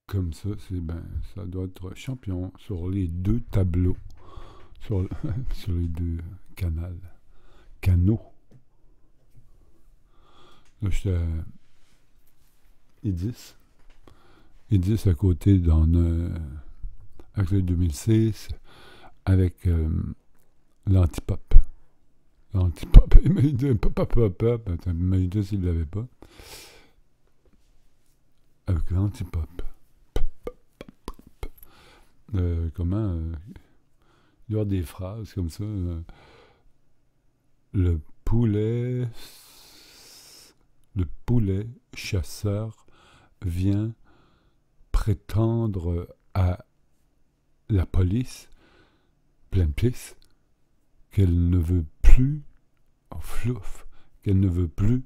comme ça, c'est ben, ça doit être champion sur les deux tableaux, sur, sur les deux canaux. Là, j'étais à Idis. Idis à côté dans avec le 2006, avec l'antipop. L'antipop, il m'a dit pop. Imagine s'il ne l'avait pas. Avec l'antipop. Comment il y aura des phrases comme ça. Le poulet chasseur vient prétendre à la police, pleine pisse, qu'elle ne veut plus, oh, flouf, qu'elle ne veut plus,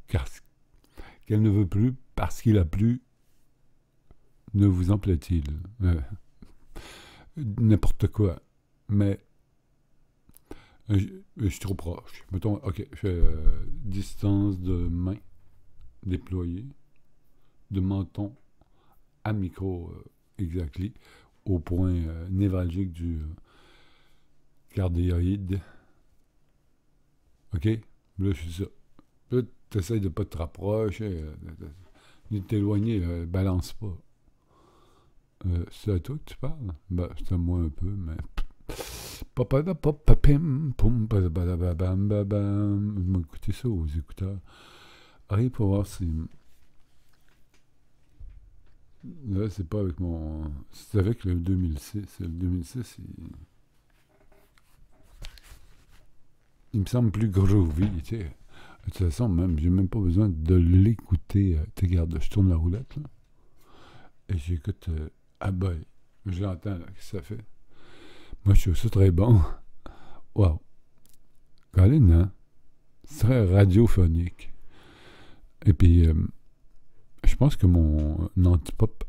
qu'elle ne veut plus parce qu'il a plu, ne vous en plaît-il? N'importe quoi. Mais je suis trop proche. Mettons, ok, je fais distance de main déployée, de menton à micro exactly, au point névralgique du cardioïde. Ok? Là, je suis ça. Là, tu essaies de ne pas te rapprocher, ni de t'éloigner, balance pas. C'est à toi que tu parles? Ben, c'est à moi un peu, mais. Je vais écouter ça aux écouteurs. Allez pour voir si. Là, c'est pas avec mon. C'est avec le 2006. Le 2006, il me semble plus groovy, tu sais. De toute façon, même, j'ai même pas besoin de l'écouter. Tu regarde, je tourne la roulette, là. Et j'écoute. Ah boy, je l'entends, là, qu'est-ce que ça fait? Moi, je trouve ça très bon. Wow. Colin, hein? C'est très radiophonique. Et puis, je pense que mon antipop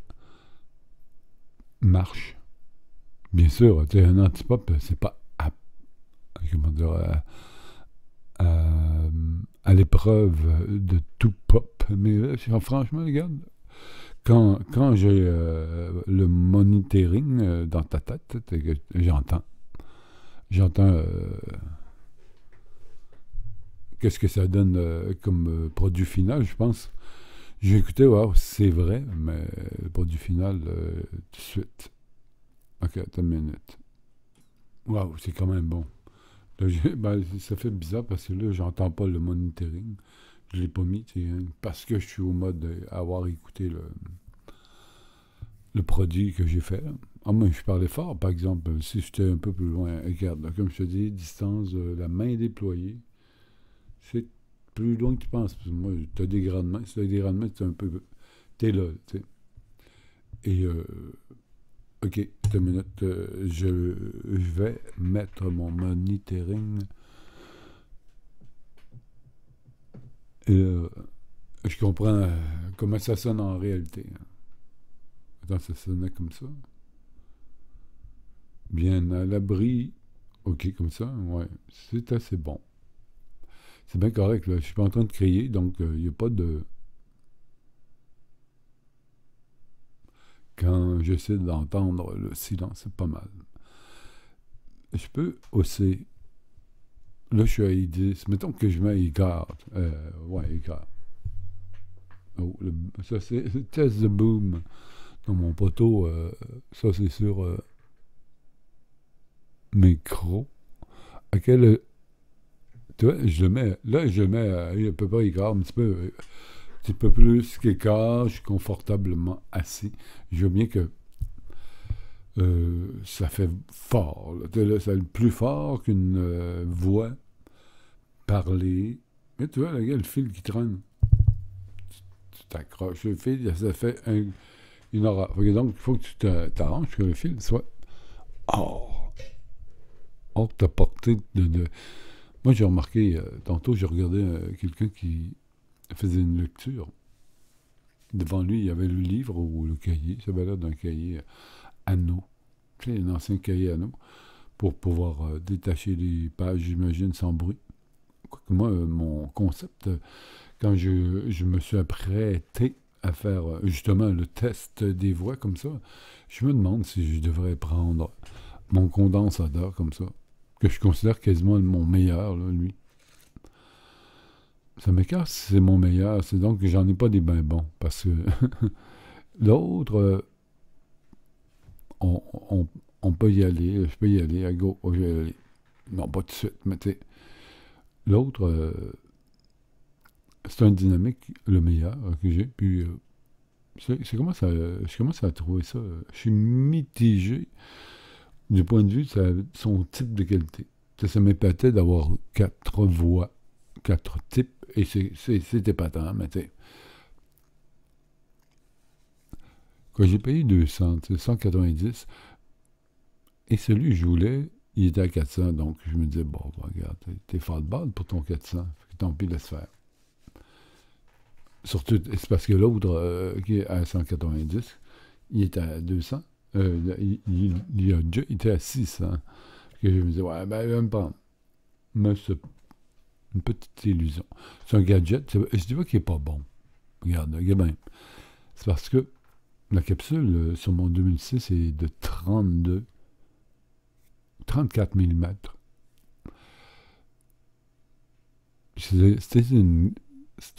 marche. Bien sûr, tu sais, un antipop, c'est pas comment dire, à l'épreuve de tout pop. Mais franchement, regarde, quand j'ai le monitoring dans ta tête, j'entends qu'est-ce que ça donne comme produit final, je pense. J'ai écouté, wow, c'est vrai, mais le produit final, tout de suite. Ok, attends une minute. Wow, c'est quand même bon. Là, ben, ça fait bizarre parce que là, j'entends pas le monitoring. Je l'ai pas mis, parce que je suis au mode d'avoir écouté le produit que j'ai fait. Ah, moi, je parlais fort, par exemple, si j'étais un peu plus loin. Regarde, là, comme je te dis, distance de la main déployée, c'est plus loin que tu penses. Parce que moi, tu as des grandes mains. Si tu as des grandes mains, c'est un peu. T'es là, tu sais. Et, ok, une minute. Je vais mettre mon monitoring. Et je comprends comment ça sonne en réalité. Attends, ça sonnait comme ça. Bien à l'abri. Ok, comme ça, ouais. C'est assez bon. C'est bien correct, là. Je suis pas en train de crier, donc il n'y a pas de. Quand j'essaie d'entendre le silence, c'est pas mal. Je peux aussi. Là, je suis à I10. Mettons que je mets I4. Ouais, I4. Oh, ça, c'est test de boom. Dans mon poteau, ça, c'est sur micro. À quel. Tu vois, je le mets. Là, je le mets à peu près I4, un petit peu plus qu'écart. Je suis confortablement assis. Je veux bien que. Ça fait fort. Là, ça fait plus fort qu'une voix parlée. Mais tu vois, là, il y a le fil qui traîne. Tu t'accroches le fil, ça fait une aura. Donc, il faut que tu t'arranges que le fil soit hors de ta portée de. Moi, j'ai remarqué, tantôt, j'ai regardé quelqu'un qui faisait une lecture. Devant lui, il y avait le livre ou le cahier. Ça avait l'air d'un cahier anneau. Tu sais, un ancien cahier anneau. Pour pouvoir détacher les pages, j'imagine, sans bruit. Quoique moi, mon concept, quand je me suis apprêté à faire justement le test des voix comme ça, je me demande si je devrais prendre mon condensateur comme ça, que je considère quasiment mon meilleur, là, lui. Ça m'écarte si c'est mon meilleur, c'est donc que j'en ai pas des ben bons, parce que l'autre, on, on, on peut y aller, je peux y aller, go, je vais y aller. Non, pas tout de suite, mais tu sais, l'autre, c'est un dynamique, le meilleur que j'ai, puis je commence à trouver ça, je suis mitigé du point de vue de son type de qualité. Ça m'épatait d'avoir 4 voix, 4 types, et c'est épatant, mais tu sais, quand j'ai payé 200, 190, et celui que je voulais, il était à 400, donc je me disais, bon, regarde, t'es fort de balle pour ton 400, tant pis, laisse faire. Surtout, c'est parce que l'autre, qui est à 190, il est à 200, il a déjà été à 600, que je me disais, ouais, ben, il va me prendre. Mais c'est une petite illusion. C'est un gadget, je dis pas qu'il est pas bon. Regarde, bien. C'est parce que la capsule sur mon 2006 est de 34 mm. C'est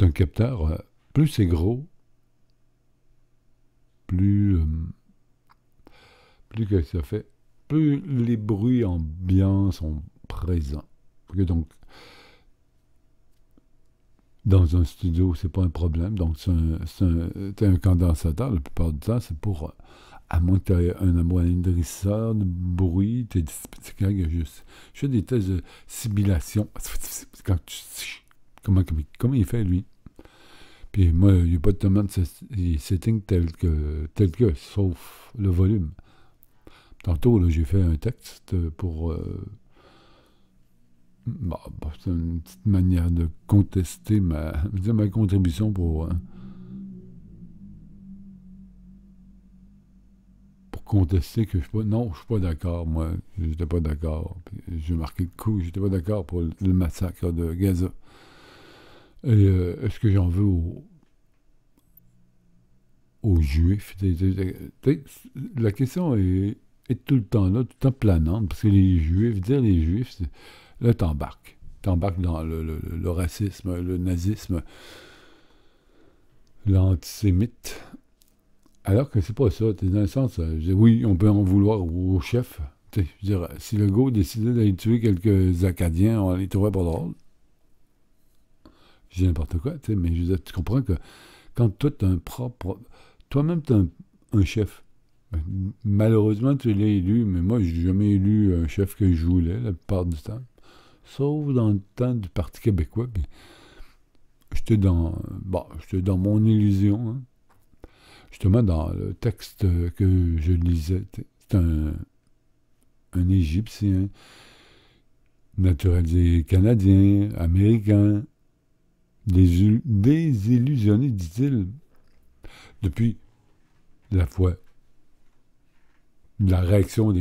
un capteur, plus c'est gros, plus que ça fait, plus les bruits ambiants sont présents. Donc, dans un studio, c'est pas un problème. Donc, c'est un condensateur. La plupart du temps, c'est pour, à moins que tu aies un amoindrisseur de bruit, c'est quand je fais des tests de sibilation. Quand comment il fait, lui? Puis moi, il n'y a pas de demande de setting tel que, sauf le volume. Tantôt, là, j'ai fait un texte pour... c'est une petite manière de contester ma contribution pour contester que je suis pas... Non, je suis pas d'accord, moi. J'étais pas d'accord. J'ai marqué le coup. J'étais pas d'accord pour le massacre de Gaza. Et est-ce que j'en veux aux Juifs? La question est tout le temps là, tout le temps planante, parce que les Juifs, là, t'embarques. T'embarques dans le racisme, le nazisme, l'antisémite. Alors que c'est pas ça. T'es dans le sens, oui, on peut en vouloir au chef. Je veux dire, si le gars décidait d'aller tuer quelques Acadiens, on les trouvait pas drôles. Je dis n'importe quoi, mais je veux dire, tu comprends que quand toi, t'as un propre... Toi-même, t'as un chef. Malheureusement, tu l'as élu, mais moi, j'ai jamais élu un chef que je voulais, la plupart du temps. Sauf dans le temps du Parti québécois. Puis j'étais dans mon illusion. Hein. Justement, dans le texte que je lisais, c'est un Égyptien, naturalisé canadien, américain, désillusionné, dit-il, depuis la réaction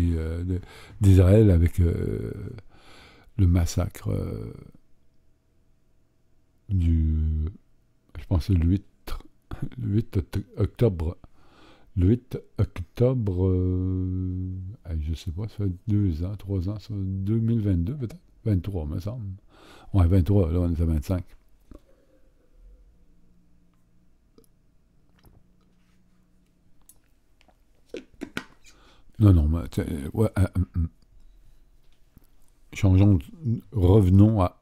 d'Israël avec le massacre je pense le 8 octobre. Le 8 octobre, je sais pas, ça fait 2 ans, 3 ans, ça, 2022 peut-être, 23 me semble. Ouais, 23, là on est à 25. Non, mais ouais, changeons, revenons à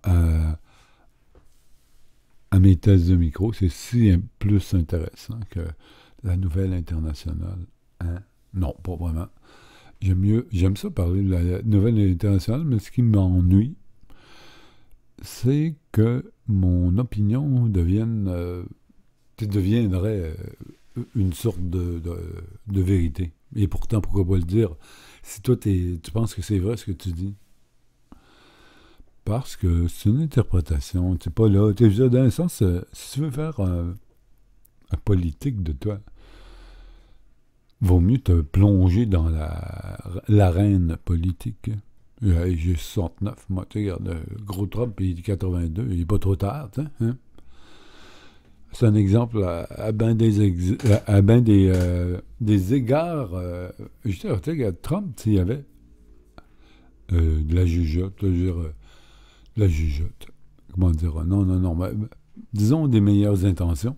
mes tests de micro. C'est si plus intéressant que la nouvelle internationale. Hein? Non, pas vraiment. J'aime ça parler de la nouvelle internationale, mais ce qui m'ennuie, c'est que mon opinion deviendrait une sorte de vérité. Et pourtant, pourquoi pas le dire? Si toi, tu penses que c'est vrai ce que tu dis, parce que c'est une interprétation, tu n'es pas là. Dans un sens, si tu veux faire un politique de toi, vaut mieux te plonger dans l'arène politique. J'ai 69, moi, tu regardes, gros Trump, il est 82, il n'est pas trop tard, hein? c'est un exemple à ben à ben des égards. Je sais, tu sais, Trump, s'il y avait de la jugeote, je veux dire, de la jugeote. Comment dire? Non, non, non. Disons des meilleures intentions.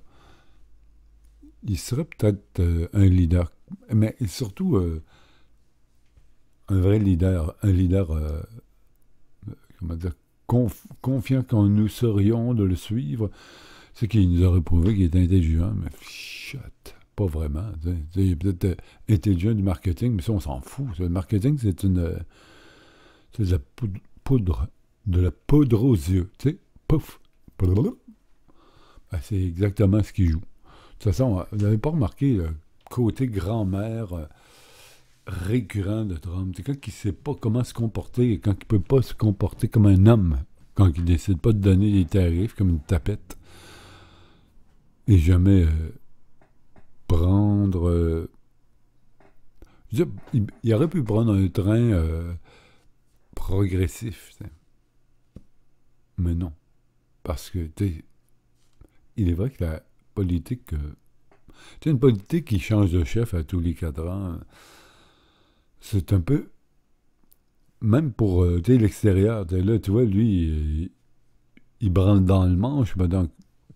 Il serait peut-être un leader, mais surtout un vrai leader, un leader, comment dire, confiant quand nous serions de le suivre. C'est qu'il nous aurait prouvé qu'il est intelligent, mais chut, pas vraiment. Il est peut-être intelligent du marketing, mais ça, on s'en fout. Le marketing, c'est de la poudre, de la poudre aux yeux. Tu sais, pouf, ben, c'est exactement ce qu'il joue. De toute façon, vous n'avez pas remarqué le côté grand-mère récurrent de Trump. C'est quelqu'un qui ne sait pas comment se comporter, quand il ne peut pas se comporter comme un homme, quand il ne décide pas de donner des tarifs comme une tapette, et jamais prendre... je veux dire, il aurait pu prendre un train progressif, t'sais. Mais non. Parce que, il est vrai que la politique... une politique qui change de chef à tous les 4 ans, c'est un peu... Même pour l'extérieur, là, tu vois, lui, il branle dans le manche, mais dans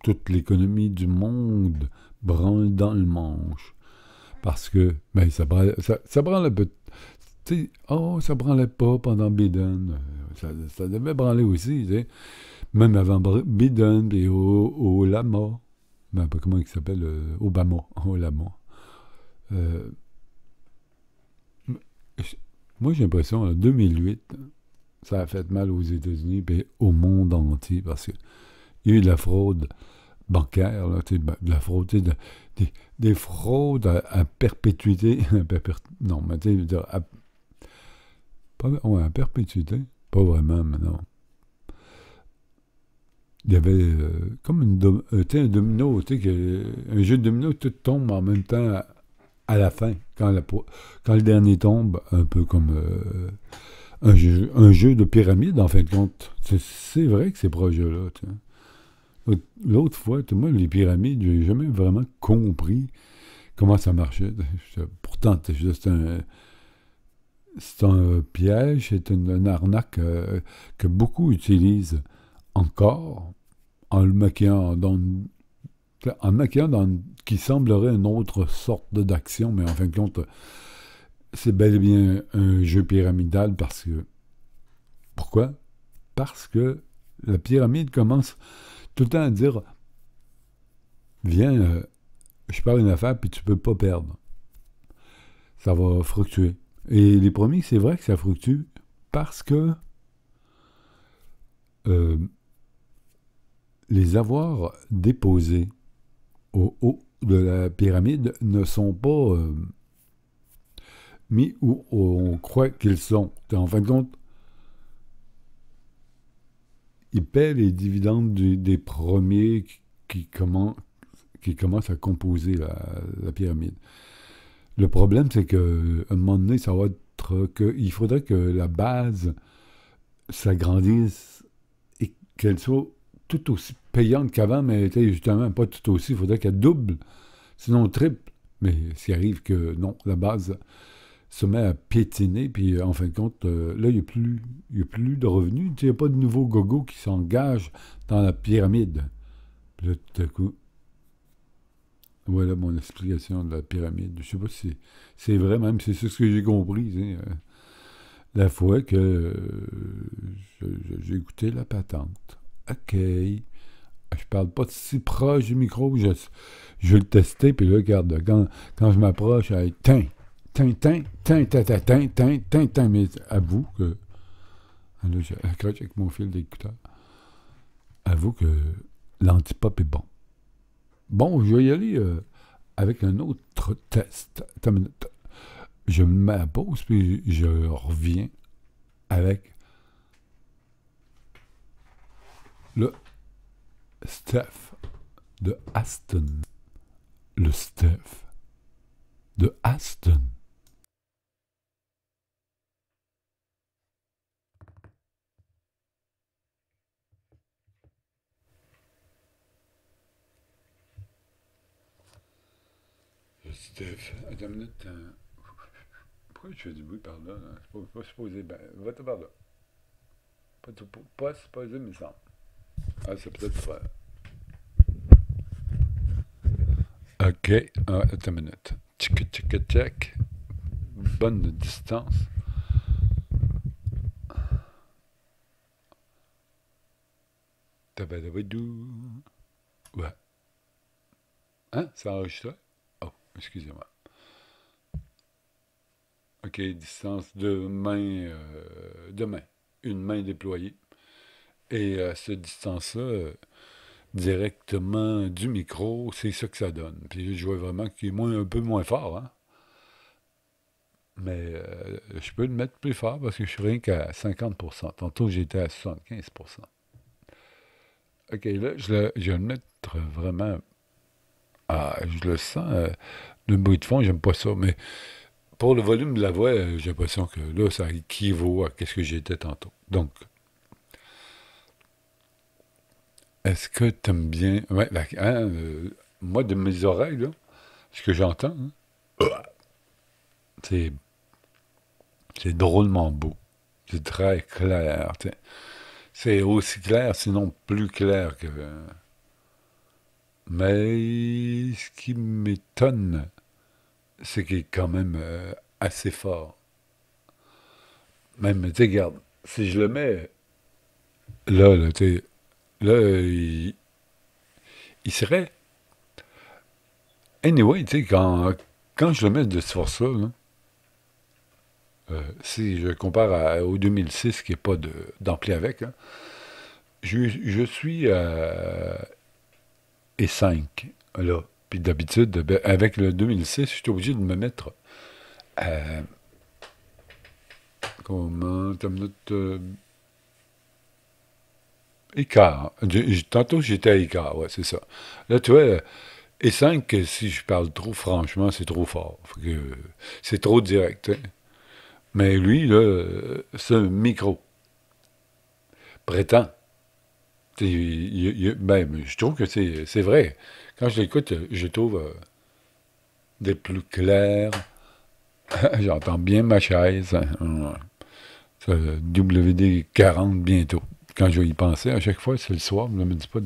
toute l'économie du monde branle dans le manche. Parce que, ben, ça branle un peu. Tu sais, oh, ça branlait pas pendant Biden. Ça devait branler aussi, tu sais. Même avant Biden, et au Lama. Ben, pas comment il s'appelle, Obama. Au Lama. Euh, Moi, j'ai l'impression, en 2008, ça a fait mal aux États-Unis et au monde entier parce qu'il y a eu de la fraude bancaire, là, de la fraude, des fraudes à perpétuité. Non, mais tu sais, ouais, à perpétuité. Pas vraiment, mais non. Il y avait comme un domino, un jeu de domino, tout tombe en même temps à la fin, quand le dernier tombe, un peu comme un jeu de pyramide, en fin de compte. C'est vrai que ces projets-là, tu sais. L'autre fois, moi, les pyramides, j'ai jamais vraiment compris comment ça marchait. Pourtant, c'est un piège, c'est une arnaque que beaucoup utilisent encore en le maquillant dans qui semblerait une autre sorte d'action, mais en fin de compte, c'est bel et bien un jeu pyramidal parce que... Pourquoi? Parce que la pyramide commence tout le temps à dire viens, je parle une affaire, puis tu peux pas perdre. Ça va fructuer. Et les premiers, c'est vrai que ça fluctue parce que euh, les avoirs déposés au haut de la pyramide ne sont pas mis où on croit qu'ils sont. En fin de compte, ils paient les dividendes des premiers qui commencent à composer la pyramide. Le problème, c'est qu'à un moment donné, ça va être qu'il faudrait que la base s'agrandisse et qu'elle soit tout aussi payante qu'avant, mais justement pas tout aussi. Il faudrait qu'elle double, sinon triple. Mais s'il arrive que non, la base se met à piétiner, puis en fin de compte, là, il n'y a plus de revenus. Il n'y a pas de nouveaux gogos qui s'engagent dans la pyramide. Puis là, tout à coup, voilà mon explication de la pyramide. Je sais pas si c'est vrai, même c'est ce que j'ai compris. La fois que j'ai écouté la patente. OK. Je parle pas si proche du micro, je vais le tester, puis là, regarde, quand je m'approche, tin, tin, tin, tin, tin, tin, tin, tin, tin, tin, mais avoue que, là, j'accroche avec mon fil d'écouteur, avoue que l'antipop est bon. Bon, je vais y aller avec un autre test. Attends une minute. Je me mets à pause, puis je reviens avec le Steph de Aston. Le Steph de Aston. Steph, attends une minute. Pourquoi je fais du bruit par là? C'est pas supposé. Ben, va-t'en par là. Pas supposé, mais ça. Ah, c'est peut-être pas. Ok, attends une minute. Tchic, tchic, tchic. Bonne distance. Tabadabadou. Ouais. Hein? Ça enregistre? Oh, excusez-moi. Ok, distance de main. Une main déployée. Et à cette distance-là, directement du micro, c'est ça que ça donne. Puis je vois vraiment qu'il est un peu moins fort, hein? Mais je peux le mettre plus fort parce que je suis rien qu'à 50%. Tantôt, j'étais à 75%. Ok, là, je vais le mettre vraiment. Ah, je le sens. Le bruit de fond, j'aime pas ça. Mais pour le volume de la voix, j'ai l'impression que là, ça équivaut à ce que j'étais tantôt. Donc, est-ce que tu aimes bien. Ouais, moi, de mes oreilles, là, ce que j'entends, hein, c'est c'est drôlement beau. C'est très clair. T'sais. C'est aussi clair, sinon plus clair que. Mais ce qui m'étonne, c'est qu'il est quand même assez fort. Même, tu sais, regarde, si je le mets là, tu sais, là, il serait. Anyway, tu sais, quand je le mets de ce force-là, là, si je compare au 2006, qui n'est pas d'ampli avec, hein, je suis et 5 là. Puis d'habitude, ben, avec le 2006, je suis obligé de me mettre à. Comment. T'as une minute, écart. Tantôt, j'étais à écart, ouais, c'est ça. Là, tu vois, et 5 si je parle trop franchement, c'est trop fort. Fait que, c'est trop direct, hein. Mais lui, là, c'est un micro. Prétend. Ben, je trouve que c'est vrai. Quand je l'écoute, je trouve des plus clairs. J'entends bien ma chaise. Hein. Ça, WD-40 bientôt. Quand je vais y penser, à chaque fois, c'est le soir. Ne me dis pas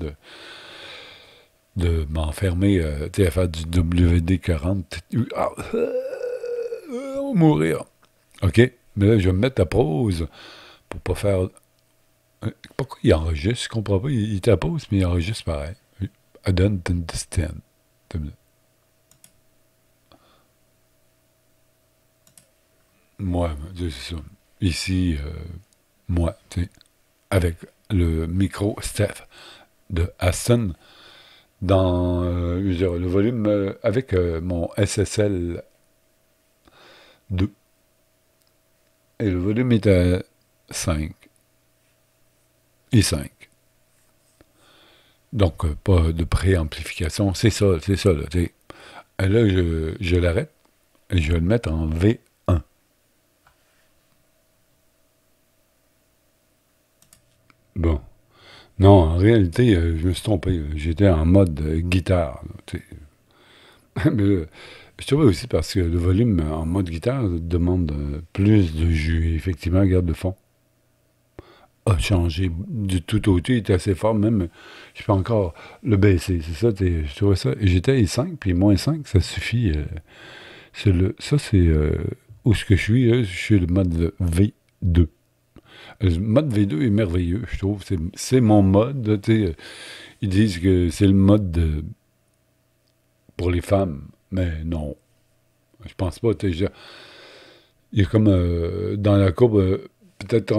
de m'enfermer à faire du WD-40. Ah, on va mourir. OK? Mais là, je vais me mettre à pause pour pas faire. Pourquoi il enregistre? Je comprends pas. Il est à pause, mais il enregistre pareil. I don't understand. Moi, c'est ça. Ici, moi, tu sais, avec le micro Steph de Aston dans je veux dire, le volume avec mon SSL 2. Et le volume est à 5 et 5. Donc, pas de préamplification. C'est ça, là. Tu sais. Et là, je l'arrête et je vais le mettre en V1. Bon. Non, en réalité, je me suis trompé. J'étais en mode guitare. Là, tu sais. Mais je trouvais aussi parce que le volume en mode guitare demande plus de jus. Effectivement, regarde le fond a changé du tout au tout. Il était assez fort, même. Je peux encore le baisser. C'est ça, je trouvais ça. Et j'étais à 5, puis moins 5, ça suffit. Ça, c'est où ce que je suis. Là, je suis le mode V2. Le mode V2 est merveilleux, je trouve. C'est mon mode. Ils disent que c'est le mode pour les femmes, mais non. Je pense pas. Il y a comme dans la courbe, peut-être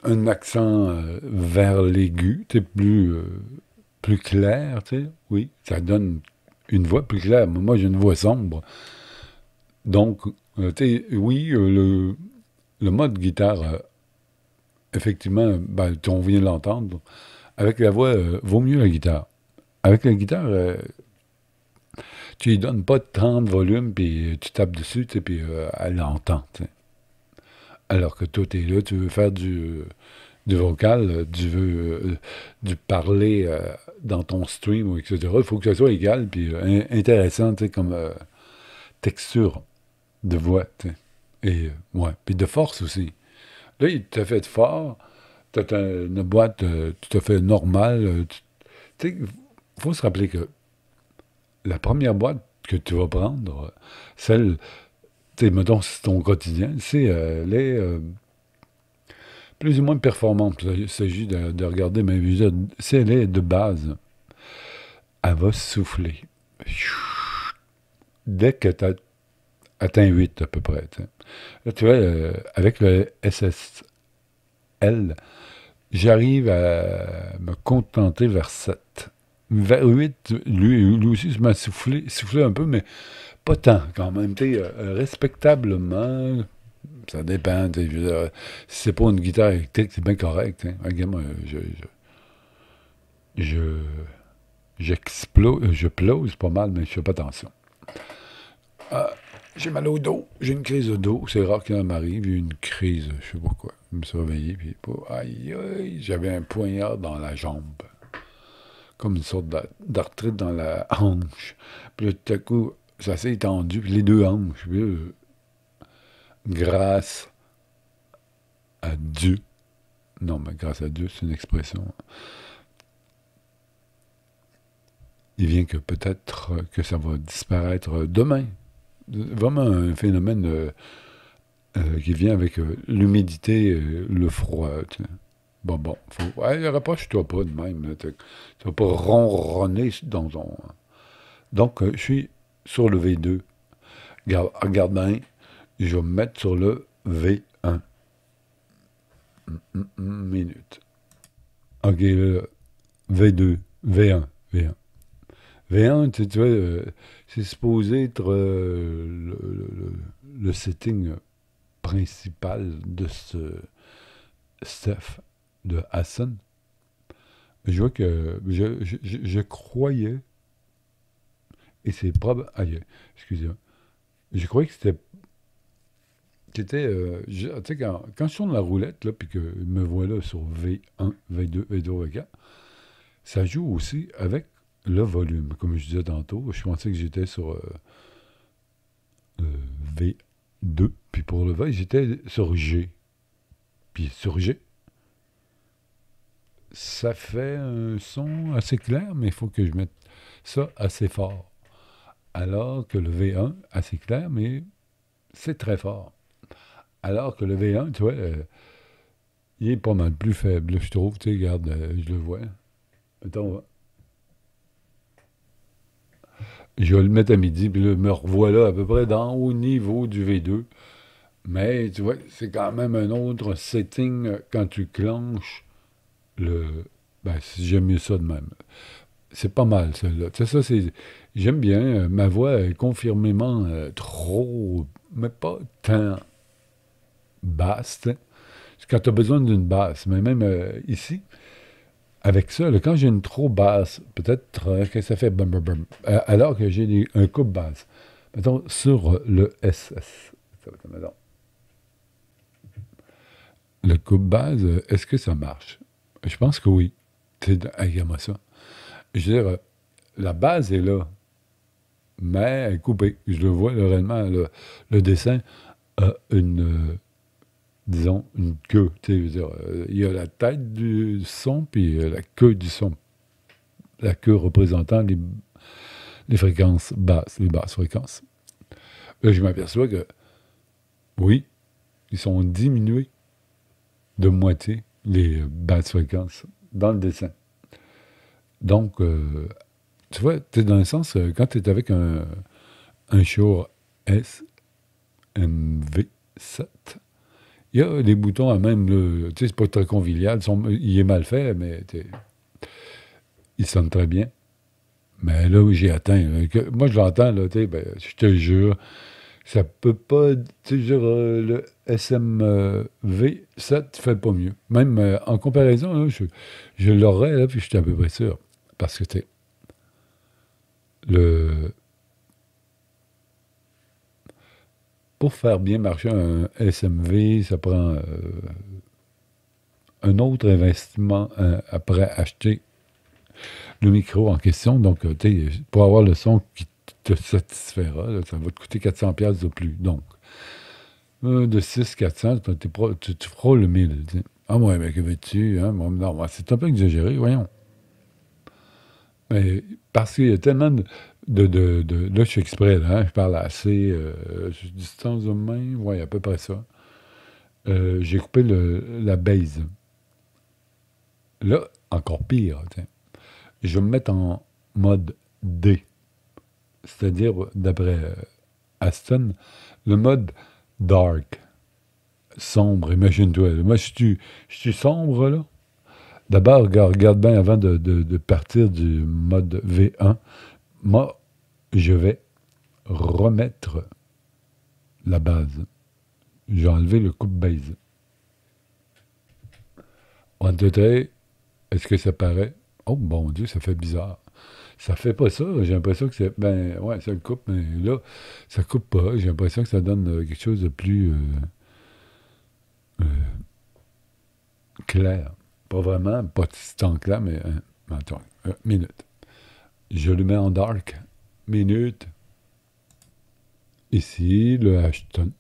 un accent vers l'aigu, plus clair, tu sais. Oui, ça donne une voix plus claire. Moi, j'ai une voix sombre. Donc, tu sais, oui, le mode guitare, effectivement, ben, on vient de l'entendre. Avec la voix, vaut mieux la guitare. Avec la guitare, tu lui donnes pas tant de volume, puis tu tapes dessus, tu sais, puis elle entend, tu sais. Alors que toi, t'es là, tu veux faire du vocal, tu veux du parler dans ton stream, etc. Il faut que ça soit égal, puis intéressant, tu sais, comme texture de voix, tu sais. Et, ouais, puis de force aussi. Là, il t'a fait fort, t'as une boîte tout à fait normale. Tu sais, il faut se rappeler que la première boîte que tu vas prendre, celle, tu sais, mettons, c'est ton quotidien, c'est les plus ou moins performantes. Il s'agit de regarder mes visuels. Si elle est de base, elle va souffler. Dès que tu as atteint 8 à peu près. T'sais. Là, tu vois, avec le SSL, j'arrive à me contenter vers 7. Vers 8, lui aussi, je m'a soufflé un peu, mais pas tant quand même. Respectablement, ça dépend. Je veux dire, si c'est pas une guitare électrique, c'est bien correct. Hein. Regarde, moi, je, je plose pas mal, mais je fais pas attention. Ah, j'ai mal au dos, j'ai une crise de dos, c'est rare qu'il en m'arrive, j'ai eu une crise, je sais pas quoi. Je me suis réveillé, puis aïe, aïe, j'avais un poignard dans la jambe, comme une sorte d'arthrite dans la hanche. Puis là, tout à coup, ça s'est étendu, puis les deux hanches, puis là, grâce à Dieu, non, mais grâce à Dieu, c'est une expression, il vient que peut-être que ça va disparaître demain. Vraiment un phénomène qui vient avec l'humidité, le froid. Tu sais. Bon, rapproche-toi pas de même. Tu vas pas ronronner dans ton... Donc, je suis sur le V2. Regarde bien, je vais me mettre sur le V1. Minute. OK, le V2, V1, V1. V1, tu vois, c'est supposé être le setting principal de ce Steph de Hassan. Je vois que je croyais, et c'est probable. Aïe, excusez-moi. Je croyais que c'était. Tu sais, quand je tourne la roulette, là, puis que me voilà sur V1, V2, V3, V4, ça joue aussi avec le volume. Comme je disais tantôt, je pensais que j'étais sur V2, puis pour le V, j'étais sur G. Puis sur G, ça fait un son assez clair, mais il faut que je mette ça assez fort. Alors que le V1, assez clair, mais c'est très fort. Alors que le V1, tu vois, il est pas mal plus faible, je trouve. Tu sais, regarde, je le vois. Mettons, je vais le mettre à midi, puis là, me revoilà à peu près au niveau du V2. Mais, tu vois, c'est quand même un autre setting quand tu clenches le... Ben, j'aime mieux ça de même. C'est pas mal, celle-là. Tu sais, ça, c'est... J'aime bien. Ma voix est confirmément trop... Mais pas tant basse, tu sais. Quand tu as besoin d'une basse. Mais même ici, avec ça, là, quand j'ai une trop basse, peut-être que ça fait bum, bum, bum, alors que j'ai un coupe basse. Mettons, sur le SS. Mettons. Le coupe base, est-ce que ça marche? Je pense que oui. Regarde-moi ça. Je veux dire, la base est là, mais elle est coupée. Je le vois là, réellement, le dessin a une, disons, une queue. Je veux dire, il y a la tête du son, puis la queue du son. La queue représentant les fréquences basses, les basses fréquences. Là, je m'aperçois que, oui, ils sont diminués de moitié, les basses fréquences, dans le dessin. Donc, tu vois, tu es dans le sens, quand tu es avec un Shure SMV7, il y a des boutons à même, tu sais, c'est pas très convivial, il est mal fait, mais il sonne très bien. Mais là où j'ai atteint, moi je l'entends, là, ben, je te jure, ça peut pas, tu sais, le SMV7 fait pas mieux. Même en comparaison, là, je l'aurais, là, puis je suis à peu près sûr. Parce que, tu sais, pour faire bien marcher un SMV, ça prend un autre investissement après acheter le micro en question. Donc, tu sais, pour avoir le son qui te satisfera. Là, ça va te coûter 400$ de plus. Donc, de 6, 400, tu feras le 1000. Tu sais. Ah ouais, mais que veux-tu? Hein? Bon, non, c'est un peu exagéré, voyons. Mais parce qu'il y a tellement là, je suis exprès, là, hein, je parle assez, distance de main, ouais, à peu près ça. J'ai coupé la base. Là, encore pire, tiens. Je vais me mettre en mode D. C'est-à-dire, d'après Aston, le mode dark, sombre, imagine-toi. Moi, je suis sombre, là. D'abord, regarde bien avant de partir du mode V1. Moi, je vais remettre la base. J'ai enlevé le coupe-base. On dirait, est-ce que ça paraît? Oh, bon Dieu, ça fait bizarre. Ça fait pas ça. J'ai l'impression que c'est. Ben, ouais, ça le coupe, mais là, ça coupe pas. J'ai l'impression que ça donne quelque chose de plus euh, clair. Pas vraiment, pas si tant clair, mais. Attends, minute. Je le mets en dark. Minute. Ici, le Ashton.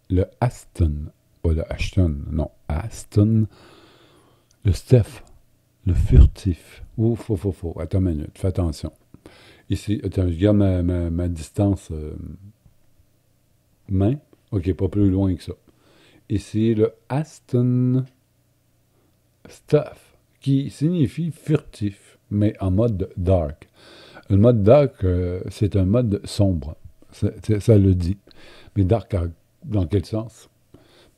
Le Aston. Pas le Ashton, non. Aston. Le Steph. Le furtif. Ouf, faux. Attends une minute, fais attention. Ici, attends, je garde ma distance main. OK, pas plus loin que ça. Ici, le Aston Stuff, qui signifie furtif, mais en mode dark. Le mode dark, c'est un mode sombre. Ça le dit. Mais dark, dans quel sens?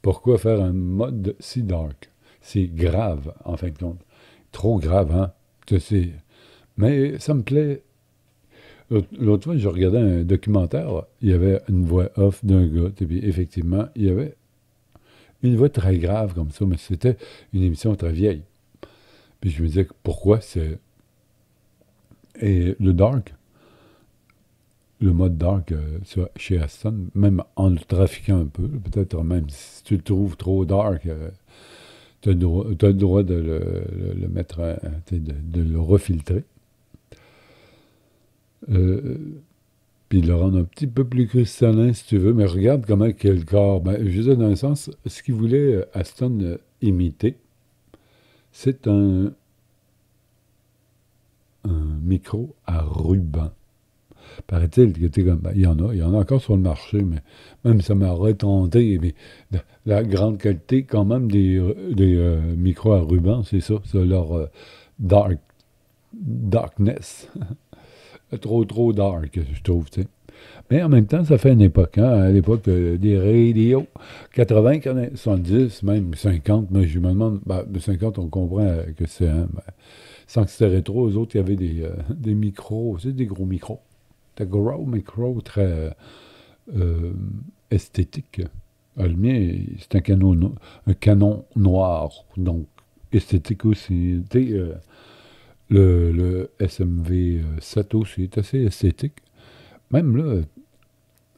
Pourquoi faire un mode si dark? C'est grave, en fin de compte. Trop grave, hein? Je sais. Mais ça me plaît. L'autre fois, je regardais un documentaire, il y avait une voix off d'un gars, et puis effectivement, il y avait une voix très grave comme ça, mais c'était une émission très vieille. Puis je me disais, pourquoi c'est... Et le dark, le mode dark chez Aston, même en le trafiquant un peu, peut-être même si tu le trouves trop dark, tu as le droit de le mettre, de le refiltrer. Puis le rendre un petit peu plus cristallin, si tu veux, mais regarde comment il y a le corps. Ben, je veux dire, dans un sens, ce qu'il voulait Aston imiter, c'est un micro à ruban. Paraît-il que comme, ben, il y en a encore sur le marché, mais même ça m'a retenté. Mais la grande qualité, quand même, des micros à ruban, c'est ça, c'est leur darkness. Trop dark, je trouve, tu sais. Mais en même temps, ça fait une époque, hein, à l'époque des radios, 80, 70, même 50, mais je me demande, ben, de 50, on comprend que c'est, hein, ben, sans que c'était rétro, eux autres, il y avait des micros, c'est des gros micros. Des gros micros très esthétiques. Le mien, c'est un canon noir, donc esthétique aussi. Tu sais, le SMV7 aussi est assez esthétique. Même là,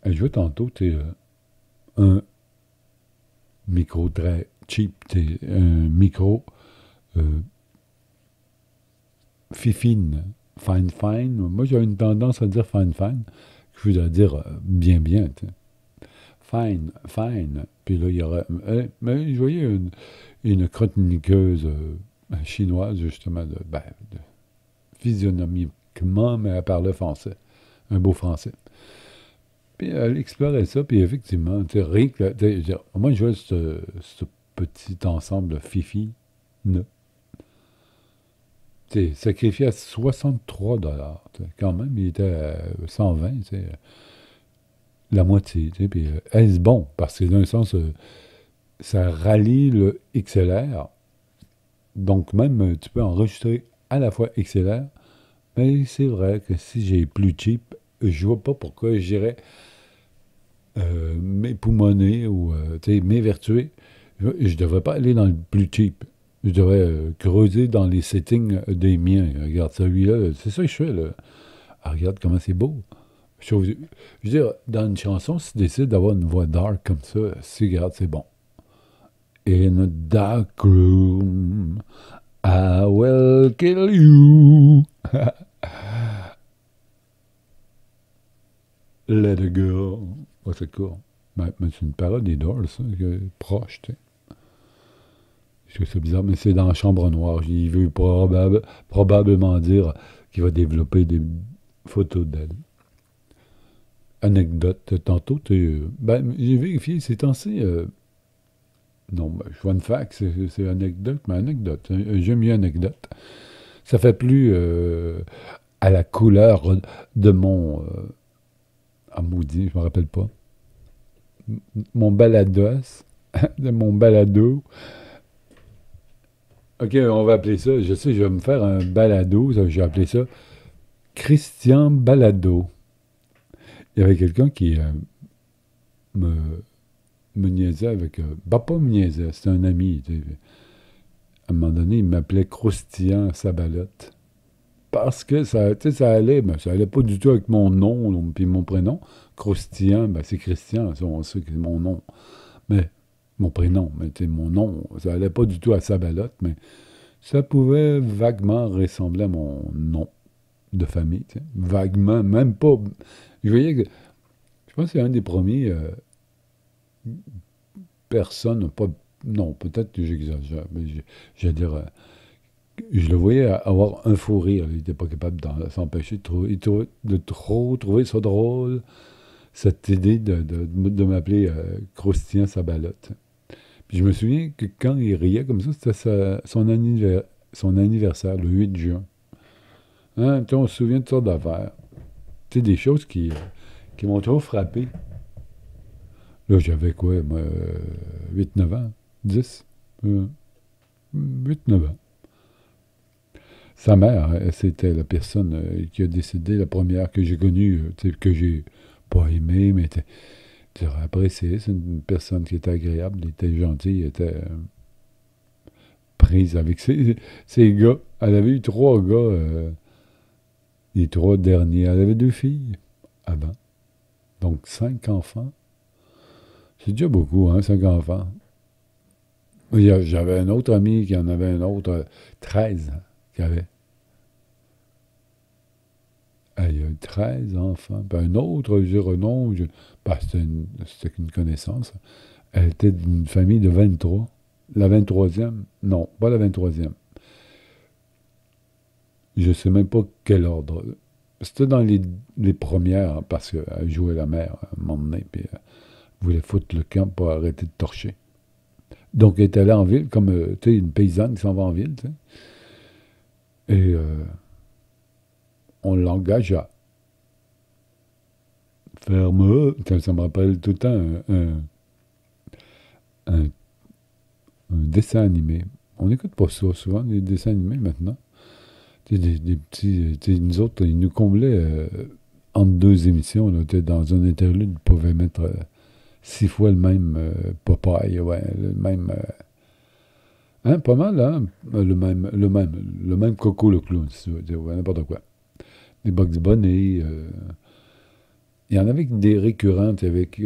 je jouais tantôt, un micro très cheap, un micro fifine, fine. Moi, j'ai une tendance à dire fine, je veux dire bien, t'sais. Fine. Puis là, il y aurait... mais je voyais une chroniqueuse chinoise, justement, de physionomiquement, mais elle parlait français. Un beau français. Puis elle explorait ça, puis effectivement, tu sais, moi, je vois ce petit ensemble fifi, ne. Tu sais, sacrifié à 63$. Quand même, il était à 120, tu sais, la moitié, tu sais, puis est-ce bon? Parce que d'un sens, ça rallie le XLR, donc même, tu peux enregistrer à la fois XLR, mais c'est vrai que si j'ai plus cheap, je vois pas pourquoi j'irais m'époumoner ou m'évertuer. Je ne devrais pas aller dans le plus cheap. Je devrais creuser dans les settings des miens. Regarde celui-là, c'est ça que je fais. Là. Ah, regarde comment c'est beau. Je veux dire, dans une chanson, si tu décides d'avoir une voix dark comme ça, si regarde, c'est bon. In a dark room, I will kill you. Let it go. Pas c'est court. Mais c'est une parole des Doors, ça, proche, tu sais. Je trouve ça bizarre, mais c'est dans la chambre noire. Il veut probablement dire qu'il va développer des photos d'elle. Anecdote, tantôt, j'ai vérifié, c'est temps-ci. Non, fun fact, c'est anecdote, mais anecdote. J'aime mieux anecdote. Ça fait plus à la couleur de mon. Ah, maudit, je me rappelle pas. Mon balados. De mon balado. Ok, on va appeler ça. Je sais, je vais me faire un balado. J'ai appelé ça Christian Balado. Il y avait quelqu'un qui me, me niaisait avec. Bah, pas me niaisait, c'était un ami. Tu sais. À un moment donné, il m'appelait Croustillant Sabalotte. Parce que ça, tu sais, ça allait pas du tout avec mon nom puis mon prénom. Croustillant, ben, c'est Christian, ça, on sait que c'est mon nom. Mais mon prénom, mais tu sais, mon nom, ça allait pas du tout à Sabalotte, mais ça pouvait vaguement ressembler à mon nom de famille, tu sais. Vaguement, même pas. Je voyais que, je pense que c'est un des premiers personnes, pas, non, peut-être que j'exagère, mais je veux dire, je le voyais avoir un fou rire. Il n'était pas capable de s'empêcher de trop trouver ça drôle, cette idée de m'appeler Croustillant Sabalotte. Puis je me souviens que quand il riait comme ça, c'était son anniversaire, le 8 juin. Hein, tu sais, on se souvient de sortes d'affaires. Tu sais, des choses qui m'ont trop frappé. Là, j'avais quoi, moi, 8-9 ans, 10, 8-9 ans. Sa mère, c'était la personne qui a décédé, la première que j'ai connue, que j'ai pas aimée, mais appréciée. C'est une personne qui était agréable, elle était gentille, elle était prise avec ses gars. Elle avait eu 3 gars, les 3 derniers. Elle avait 2 filles avant. Donc 5 enfants. C'est déjà beaucoup, hein, 5 enfants. J'avais un autre ami qui en avait un autre, 13 qui avait. Il y a eu 13 enfants. Puis un autre, je dirais non, c'était une connaissance. Elle était d'une famille de 23. La 23e, non, pas la 23e. Je ne sais même pas quel ordre. C'était dans les premières, parce qu'elle jouait la mère à un moment donné, puis elle voulait foutre le camp pour arrêter de torcher. Donc elle était allée en ville, comme tu sais, une paysanne qui s'en va en ville, tu sais. Et on l'engagea. Ferme. Ça me rappelle tout le temps un dessin animé. On n'écoute pas ça souvent, les dessins animés maintenant. Des petits. Nous autres, ils nous comblaient entre 2 émissions. On était dans un interlude, ils pouvaient mettre 6 fois le même Popeye, ouais, le même. Hein, pas mal, hein? Le même Coco le clown, si tu veux dire, ouais, n'importe quoi. Des Bugs Bunny. Il y en avait des récurrentes avec.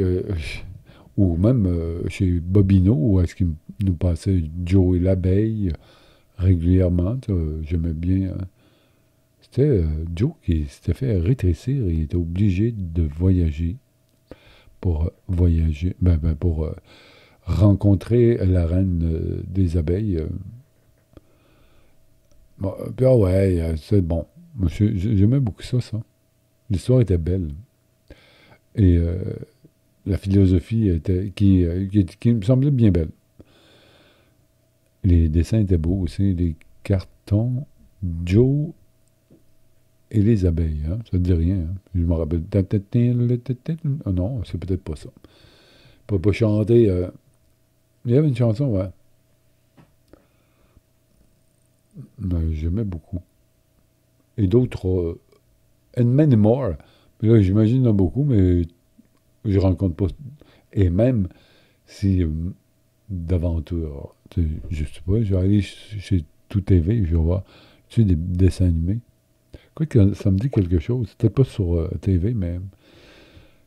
Ou même chez Bobino, où est-ce qu'il nous passait Joe et l'abeille régulièrement. J'aimais bien. C'était Joe qui s'était fait rétrécir et il était obligé de voyager pour voyager. Pour rencontrer la reine des abeilles. Bon, puis, ah ouais, c'est bon. J'aimais beaucoup ça. L'histoire était belle. Et la philosophie qui me semblait bien belle. Les dessins étaient beaux aussi, les cartons, Joe et les abeilles, hein? Ça ne dit rien. Hein? Je me rappelle. Ah non, c'est peut-être pas ça. Pour pas chanter. Il y avait une chanson, ouais. Ben, j'aimais beaucoup. Et d'autres, And Many More. Puis là, j'imagine qu'il y en a beaucoup, mais je rencontre pas. Et même si d'aventure, je sais pas, je vais aller chez Tout TV, je vais voir, tu sais, des dessins animés. Quoi que ça me dit quelque chose. C'était pas sur TV, mais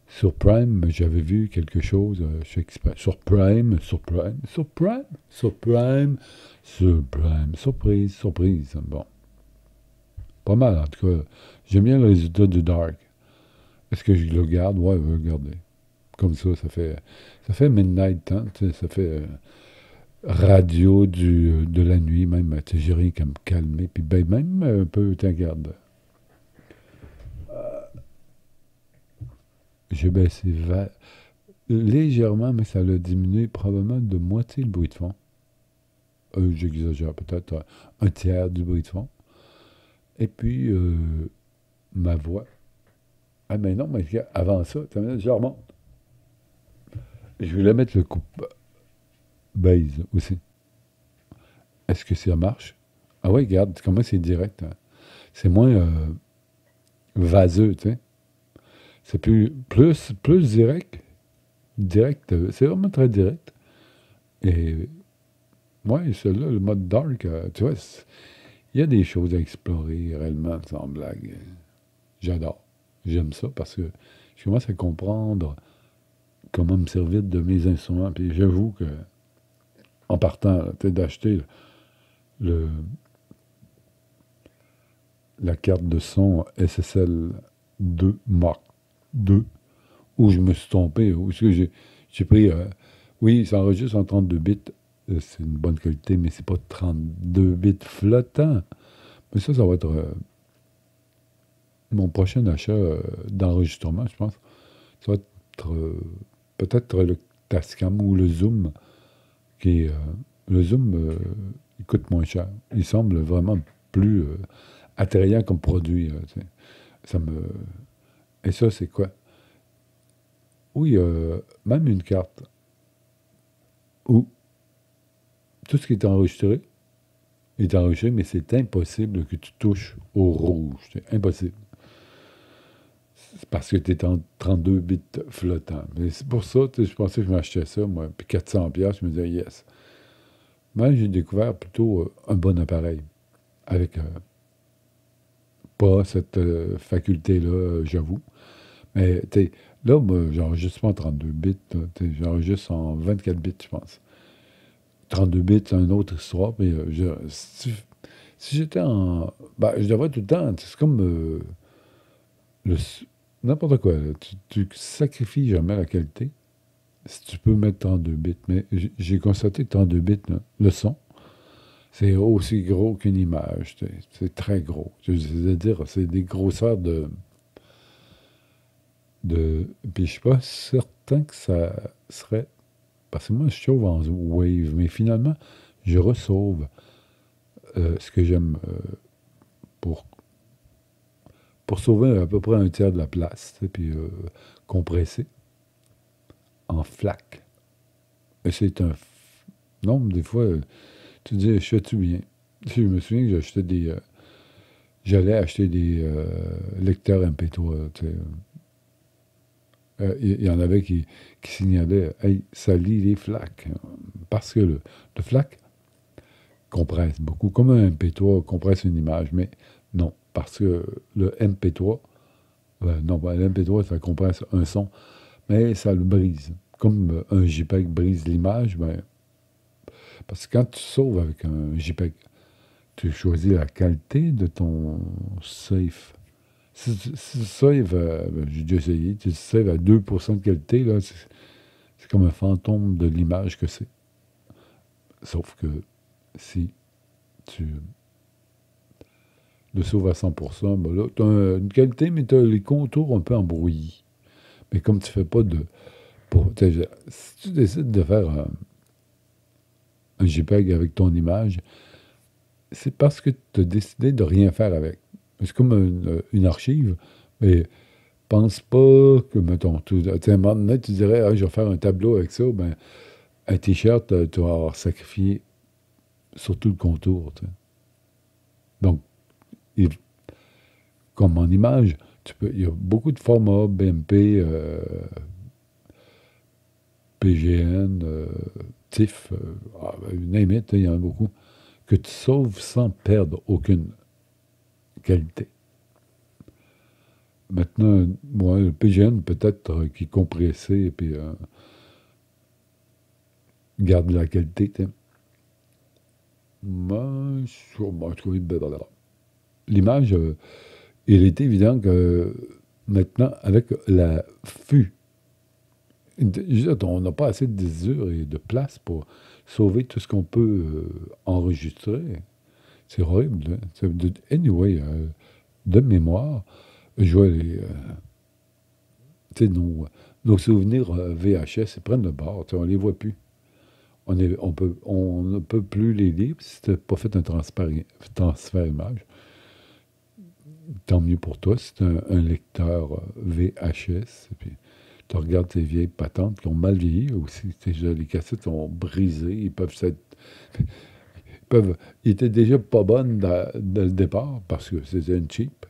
sur Prime, j'avais vu quelque chose. Sur Prime, surprise. Bon, pas mal en tout cas. J'aime bien le résultat de Dark. Est-ce que je le garde? Ouais, je vais le garder. Comme ça fait midnight, hein, tu sais, ça fait radio de la nuit, même, tu sais, j'ai rien qu'à me calmer, puis ben, même un peu, tiens, regarde, j'ai baissé légèrement, mais ça l'a diminué probablement de moitié le bruit de fond. J'exagère peut-être un tiers du bruit de fond. Et puis, ma voix. Ah, mais non, mais avant ça, je remonte. Je voulais mettre le coupe bass aussi. Est-ce que ça marche? Ah oui, regarde, comment c'est direct, hein. C'est moins vaseux, tu sais. C'est plus direct. Direct, c'est vraiment très direct. Et ouais, celui-là, le mode dark, tu vois, il y a des choses à explorer réellement, sans blague. J'adore. J'aime ça parce que je commence à comprendre comment me servir de mes instruments. Puis j'avoue que, en partant, peut-être d'acheter le, la carte de son SSL 2 Mark 2, où je me suis trompé, où est-ce que j'ai pris, oui, ça enregistre en 32 bits, c'est une bonne qualité, mais c'est pas 32 bits flottant. Mais ça va être mon prochain achat d'enregistrement, je pense. Ça va être peut-être le Tascam ou le Zoom, qui est, le Zoom, il coûte moins cher. Il semble vraiment plus attrayant comme produit. Tu sais. Ça me... Et ça, c'est quoi? Oui, même une carte où tout ce qui est enregistré, mais c'est impossible que tu touches au rouge. C'est impossible. C'est parce que tu es en 32 bits flottants. Mais c'est pour ça, tu sais, je pensais que je m'achetais ça, moi. Puis 400$, je me disais, yes. Mais j'ai découvert plutôt un bon appareil. Avec pas cette faculté-là, j'avoue. Mais tu sais, là, moi, j'enregistre pas en 32 bits. Là, j'enregistre en 24 bits, je pense. 32 bits, c'est une autre histoire. Mais si j'étais en. Ben, je devrais tout le temps. C'est comme le, n'importe quoi. Là. Tu sacrifies jamais la qualité si tu peux mettre 32 bits. Mais j'ai constaté que 32 bits, là, le son, c'est aussi gros qu'une image. C'est très gros. C'est-à-dire, c'est des grosseurs puis je suis pas certain que ça serait. Parce que moi, je sauve en wave, mais finalement, je resauve ce que j'aime pour, pour sauver à peu près un tiers de la place, tu sais, puis compresser en FLAC. Et c'est un nombre, des fois, tu dis, je fais-tu bien? Je me souviens que j'allais acheter des lecteurs MP3, tu sais. Il y en avait qui signalaient, hey, ça lit les FLAC. Parce que le FLAC compresse beaucoup, comme un MP3 compresse une image, mais non, parce que le MP3, non, ben, le MP3, ça compresse un son, mais ça le brise. Comme un JPEG brise l'image, ben, parce que quand tu sauves avec un JPEG, tu choisis la qualité de ton safe. Si tu save, ben, j'ai déjà essayé, tu saves à 2% de qualité, là, c'est comme un fantôme de l'image que c'est. Sauf que si tu le sauves à 100%, ben là, tu as une qualité, mais tu as les contours un peu embrouillés. Mais comme tu fais pas de... si tu décides de faire un JPEG avec ton image, c'est parce que tu as décidé de rien faire avec. C'est comme une archive, mais pense pas que, mettons, à un moment donné, tu dirais, ah, je vais faire un tableau avec ça, ben, un t-shirt, tu vas avoir sacrifié surtout le contour. Tu sais. Donc, il- comme en image, il y a beaucoup de formats, BMP, PGN, TIFF, name it, il y en a beaucoup, que tu sauves sans perdre aucune qualité. Maintenant, moi, le PGN, peut-être qui est compressé et puis garde la qualité. T'sais. Moi, je trouve blablabla. L'image, il est évident que Maintenant, avec la FU, on n'a pas assez de disques et de place pour sauver tout ce qu'on peut enregistrer. C'est horrible. Hein. Anyway, de mémoire, je vois nos souvenirs VHS, ils prennent le bord. On ne les voit plus. On ne peut plus les lire si tu n'as pas fait un transfert image. Tant mieux pour toi, c'est un lecteur VHS. Puis tu regardes tes vieilles patentes qui ont mal vieilli aussi. Les cassettes ont brisé. Ils étaient déjà pas bonnes dès le départ parce que c'était une cheap.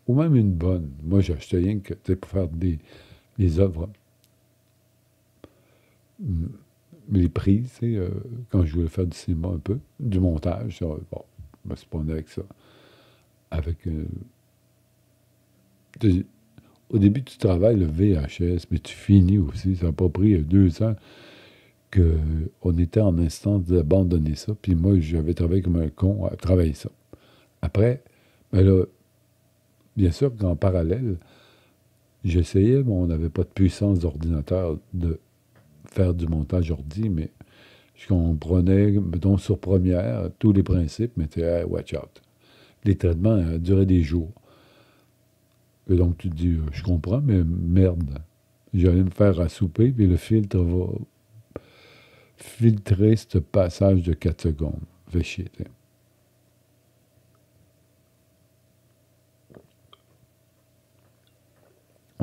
Ou même une bonne. Moi, j'ai acheté rien que pour faire des œuvres. Les prises, quand je voulais faire du cinéma un peu, du montage, bon, je me suis pris avec ça. Avec au début, tu travailles le VHS, mais tu finis aussi. Ça n'a pas pris 2 ans qu'on était en instance d'abandonner ça. Puis moi, j'avais travaillé comme un con à travailler ça. Après, ben là, bien sûr qu'en parallèle, j'essayais, mais on n'avait pas de puissance d'ordinateur de faire du montage ordi, mais je comprenais, mettons, sur Première, tous les principes, mais tu hey, watch out. Les traitements duraient des jours. Et donc, tu te dis, je comprends, mais merde. J'allais me faire à souper, puis le filtre va filtrer ce passage de 4 secondes. Fait chier, t'sais.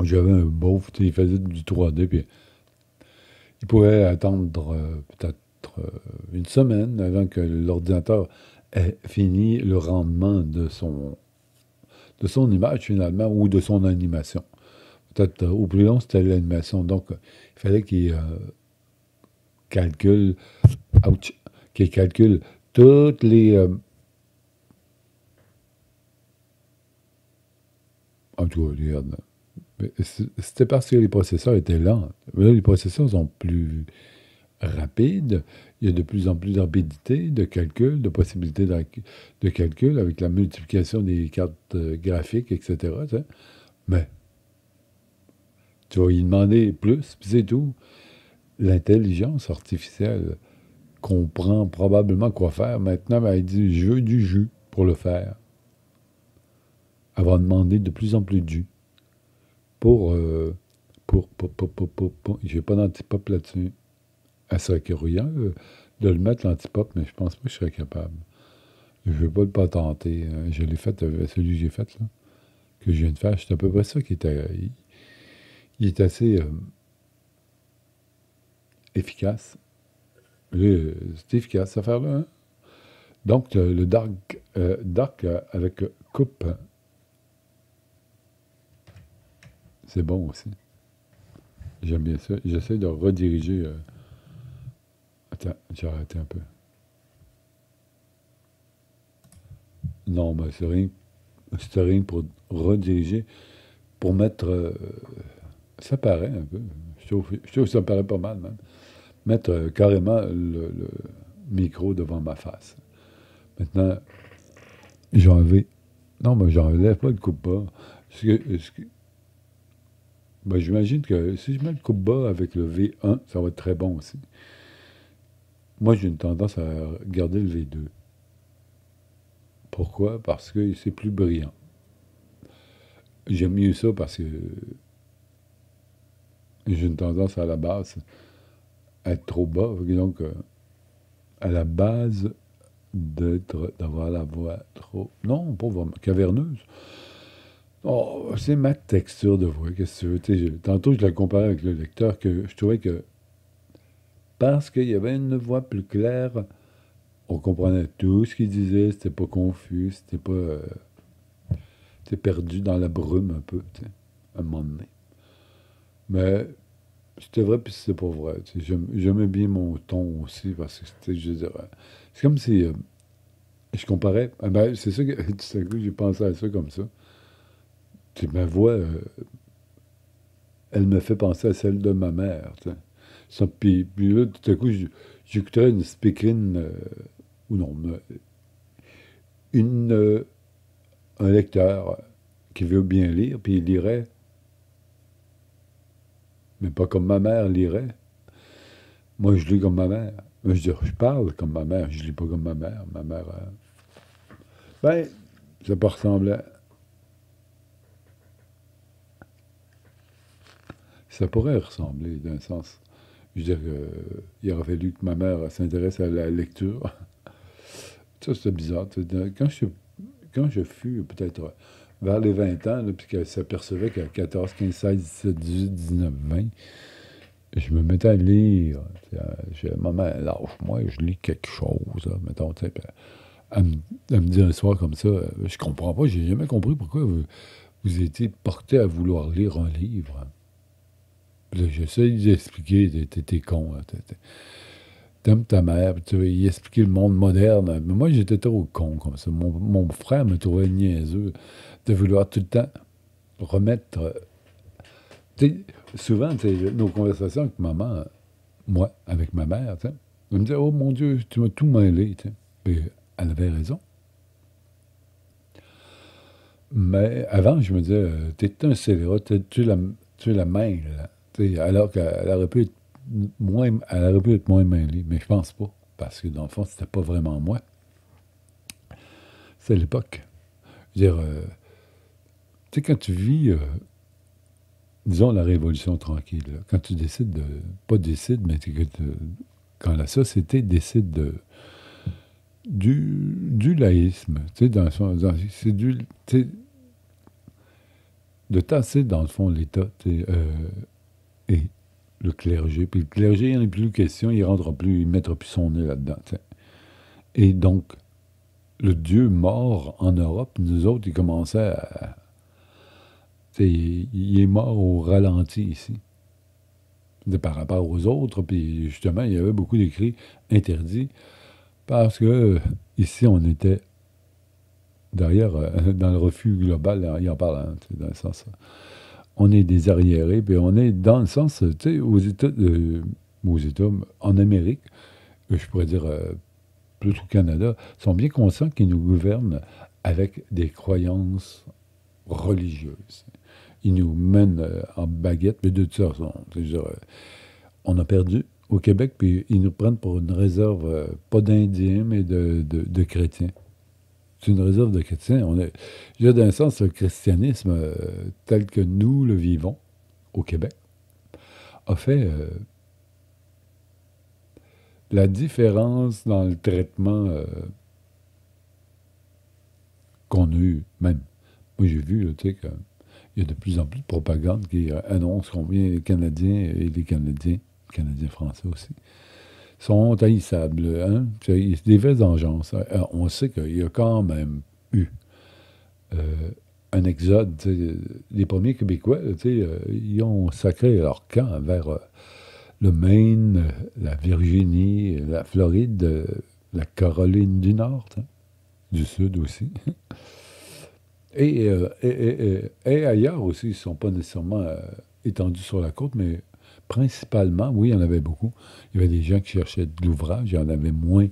J'avais un beauf, il faisait du 3D, puis il pouvait attendre peut-être une semaine avant que l'ordinateur ait fini le rendement de son image finalement ou de son animation. Peut-être au plus long, c'était l'animation. Donc, il fallait qu'il calcule, ouch, qu'il calcule toutes les... en tout cas, regarde. C'était parce que les processeurs étaient lents. Là, les processeurs sont plus rapides. Il y a de plus en plus de rapidité de calcul, de possibilités de calcul avec la multiplication des cartes graphiques, etc. Tu sais. Mais tu vas y demander plus, puis c'est tout. L'intelligence artificielle comprend probablement quoi faire. Maintenant, ben, elle dit je veux du jus pour le faire. Elle va demander de plus en plus de jus pour. J'ai pas d'antipop là-dessus. Elle serait curieux de le mettre l'antipop, mais je pense pas que je serais capable. Je veux pas le patenter. Je l'ai fait, celui que j'ai fait, là, que je viens de faire. C'est à peu près ça qui était. Il est assez efficace. C'est efficace, cette affaire-là. Hein? Donc, le dark avec coupe, c'est bon aussi. J'aime bien ça. J'essaie de rediriger. Attends, j'ai arrêté un peu. Non, mais c'est rien pour rediriger. Pour mettre. Ça paraît un peu. Je trouve que ça paraît pas mal, même. Mettre carrément le micro devant ma face. Maintenant, j'ai enlevé. Non, mais j'enlève pas le coupe-bas. Ben, j'imagine que si je mets le coupe-bas avec le V1, ça va être très bon aussi. Moi, j'ai une tendance à garder le V2. Pourquoi? Parce que c'est plus brillant. J'aime mieux ça parce que j'ai une tendance à la base à être trop bas. Donc, à la base, d'avoir la voix trop... Non, pas vraiment, caverneuse. Oh, c'est ma texture de voix, qu'est-ce que tu veux? Tantôt, je la comparais avec le lecteur, que je trouvais que parce qu'il y avait une voix plus claire, on comprenait tout ce qu'il disait, c'était pas confus, c'était pas... t'es perdu dans la brume un peu, à un moment donné. Mais c'était vrai, puis c'était pas vrai. J'aimais bien mon ton aussi, parce que c'était, je veux dire, c'est comme si je comparais. Ah ben, c'est ça que tout à coup, j'ai pensé à ça comme ça. Ma voix, elle me fait penser à celle de ma mère. Puis là, tout à coup, j'écouterais une speakerine, ou non, une, un lecteur qui veut bien lire, puis il lirait mais pas comme ma mère lirait. Moi, je lis comme ma mère. Je parle comme ma mère, je lis pas comme ma mère. Ma mère, ben, ça peut ressembler. Ça pourrait ressembler d'un sens. Je veux dire, il aurait fallu que ma mère s'intéresse à la lecture. Ça, c'était bizarre. Quand je fus peut-être vers les 20 ans, là, puis qu'elle s'apercevait qu'à 14, 15, 16, 17, 18, 19, 20, je me mettais à lire. Maman, lâche-moi, je lis quelque chose, là, mettons, tu sais, puis elle me dit un soir comme ça, je comprends pas, j'ai jamais compris pourquoi vous étiez porté à vouloir lire un livre. Puis là, j'essaie d'expliquer, t'es con, hein, t'aimes ta mère, puis tu veux y expliquer le monde moderne. Mais moi, j'étais trop con comme ça. Mon frère me trouvait niaiseux de vouloir tout le temps remettre. Tu sais, souvent, tu sais, nos conversations avec maman, moi, avec ma mère, tu sais, elle me disait, oh mon Dieu, tu m'as tout mêlé. Tu sais. Puis elle avait raison. Mais avant, je me disais, t'es un scélérat, tu la mêles. Tu sais, alors qu'elle aurait pu être elle aurait pu être moins mêlée, mais je pense pas. Parce que dans le fond, c'était pas vraiment moi. C'est l'époque. Je veux dire, tu sais, quand tu vis, disons, la Révolution tranquille, là, quand tu décides de. Pas décide, mais quand la société décide du laïsme, tu sais, c'est tu sais, de tasser, dans le fond, l'État, tu sais, et le clergé. Puis le clergé, il n'y en a plus question, il ne rentrera plus, il ne mettra plus son nez là-dedans, tu sais. Et donc, le Dieu mort en Europe, nous autres, il commençait à. Tu sais, il est mort au ralenti ici. Par rapport aux autres, puis justement, il y avait beaucoup d'écrits interdits parce que ici, on était derrière, dans le refus global, il en parle, hein, dans le sens, on est des arriérés, puis on est dans le sens, tu sais, aux États, en Amérique, je pourrais dire plus au Canada, sont bien conscients qu'ils nous gouvernent avec des croyances religieuses. Ils nous mènent en baguette, mais de toute façon, on a perdu au Québec, puis ils nous prennent pour une réserve, pas d'Indiens, mais de chrétiens. C'est une réserve de chrétiens. Je veux dire, d'un sens, le christianisme, tel que nous le vivons au Québec, a fait la différence dans le traitement qu'on a eu, même. Moi, j'ai vu, tu sais, qu'il y a de plus en plus de propagande qui annonce combien les Canadiens et les Canadiens français aussi, sont haïssables. Hein? C'est des vraies vengeances. On sait qu'il y a quand même eu un exode. Les premiers Québécois, ils ont sacré leur camp vers le Maine, la Virginie, la Floride, la Caroline du Nord, du Sud aussi. Et ailleurs aussi, ils ne sont pas nécessairement étendus sur la côte, mais principalement, oui, il y en avait beaucoup. Il y avait des gens qui cherchaient de l'ouvrage, il y en avait moins.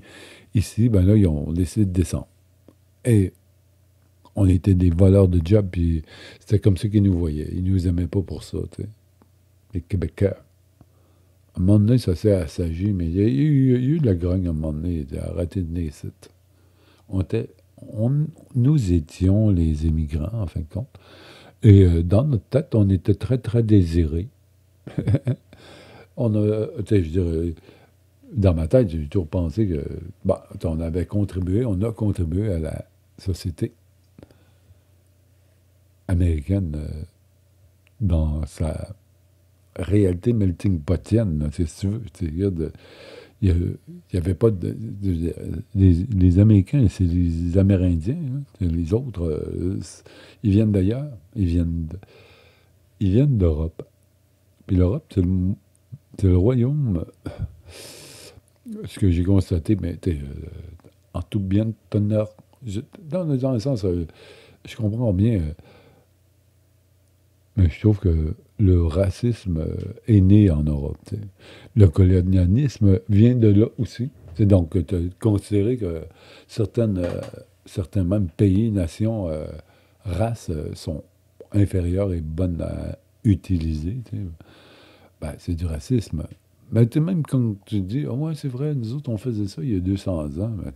Ici, ben là, ils ont décidé de descendre. Et on était des voleurs de job, puis c'était comme ça qu'ils nous voyaient. Ils ne nous aimaient pas pour ça, tu sais. Les Québécois. À un moment donné, ça s'est assagi, mais il y a eu de la grogne à un moment donné. Arrêtez de venir ici. On était, nous étions les immigrants, en fin de compte. Et dans notre tête, on était très, très désirés. On a, tu sais, je veux dire, dans ma tête, j'ai toujours pensé que, bah, on on a contribué à la société américaine dans sa réalité melting potienne, là, si tu veux. Tu sais, regarde, il n'y avait pas les Américains, c'est les Amérindiens. Hein. Les autres, ils viennent d'ailleurs. Ils viennent d'Europe. Puis l'Europe, c'est le royaume, ce que j'ai constaté, mais en tout bien teneur. Dans le sens, je comprends bien, mais je trouve que le racisme est né en Europe. T'sais. Le colonialisme vient de là aussi. C'est donc considérer que certains même pays, nations, races sont inférieures et bonnes à utiliser. T'sais. Ben, c'est du racisme. Ben, même quand tu dis, ah ouais, c'est vrai, nous autres, on faisait ça il y a 200 ans, ben,